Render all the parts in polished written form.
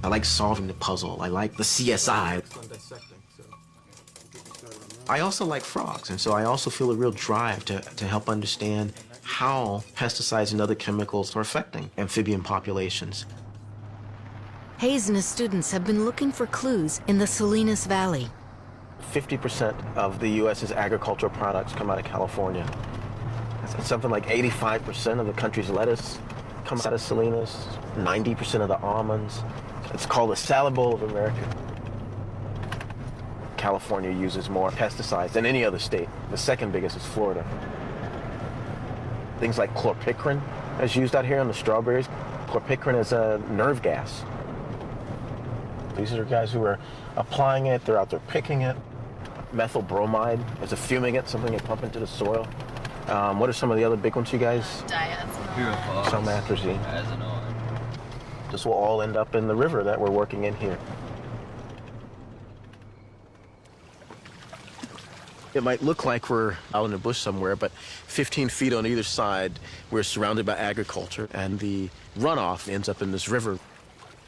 I like solving the puzzle. I like the CSI. I also like frogs, and so I also feel a real drive to help understand how pesticides and other chemicals are affecting amphibian populations. Hayes and his students have been looking for clues in the Salinas Valley. 50% of the U.S.'s agricultural products come out of California. It's something like 85% of the country's lettuce comes out of Salinas, 90% of the almonds. It's called the salad bowl of America. California uses more pesticides than any other state. The second biggest is Florida. Things like chlorpicrin is used out here on the strawberries. Chlorpicrin is a nerve gas. These are guys who are applying it, they're out there picking it. Methyl bromide is a fumigant, something they pump into the soil. What are some of the other big ones, you guys? Diethanol. Some atrazine. This will all end up in the river that we're working in here. It might look like we're out in the bush somewhere, but 15 feet on either side, we're surrounded by agriculture, and the runoff ends up in this river.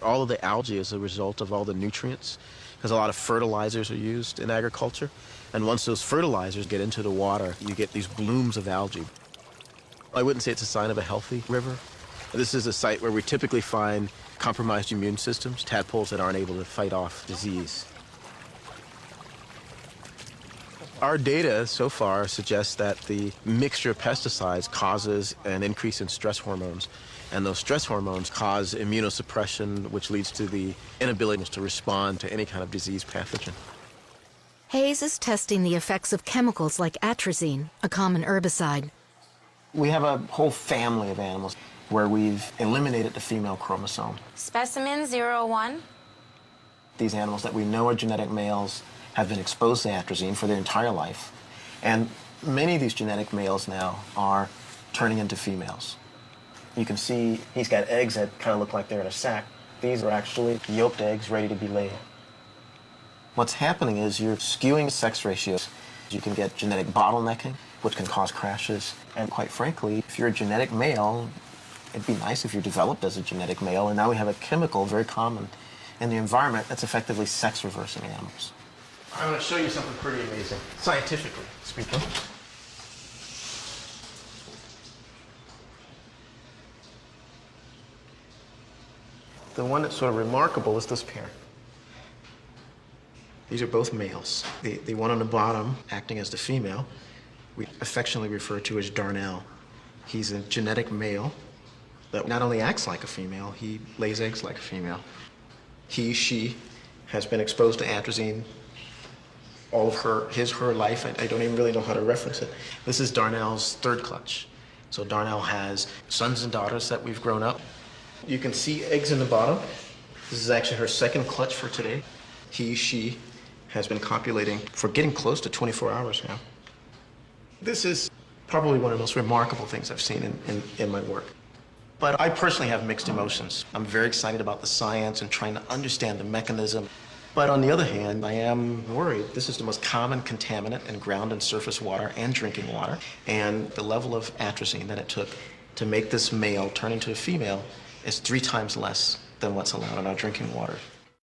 All of the algae is a result of all the nutrients, because a lot of fertilizers are used in agriculture. And once those fertilizers get into the water, you get these blooms of algae. I wouldn't say it's a sign of a healthy river. This is a site where we typically find compromised immune systems, tadpoles that aren't able to fight off disease. Our data so far suggests that the mixture of pesticides causes an increase in stress hormones, and those stress hormones cause immunosuppression, which leads to the inability to respond to any kind of disease pathogen. Hayes is testing the effects of chemicals like atrazine, a common herbicide. We have a whole family of animals where we've eliminated the female chromosome. Specimen 01. These animals that we know are genetic males have been exposed to atrazine for their entire life. And many of these genetic males now are turning into females. You can see he's got eggs that kind of look like they're in a sack. These are actually yolked eggs ready to be laid. What's happening is you're skewing sex ratios. You can get genetic bottlenecking, which can cause crashes. And quite frankly, if you're a genetic male, it'd be nice if you developed as a genetic male. And now we have a chemical very common in the environment that's effectively sex reversing animals. I'm going to show you something pretty amazing, scientifically speaking. The one that's sort of remarkable is this pair. These are both males. The one on the bottom, acting as the female, we affectionately refer to as Darnell. He's a genetic male that not only acts like a female, he lays eggs like a female. He, she, has been exposed to atrazine all of her life. I don't even really know how to reference it. This is Darnell's third clutch. So Darnell has sons and daughters that we've grown up. You can see eggs in the bottom. This is actually her second clutch for today. He, she has been copulating for getting close to 24 hours now. This is probably one of the most remarkable things I've seen in my work. But I personally have mixed emotions. I'm very excited about the science and trying to understand the mechanism. But on the other hand, I am worried. This is the most common contaminant in ground and surface water and drinking water. And the level of atrazine that it took to make this male turn into a female is 3 times less than what's allowed in our drinking water.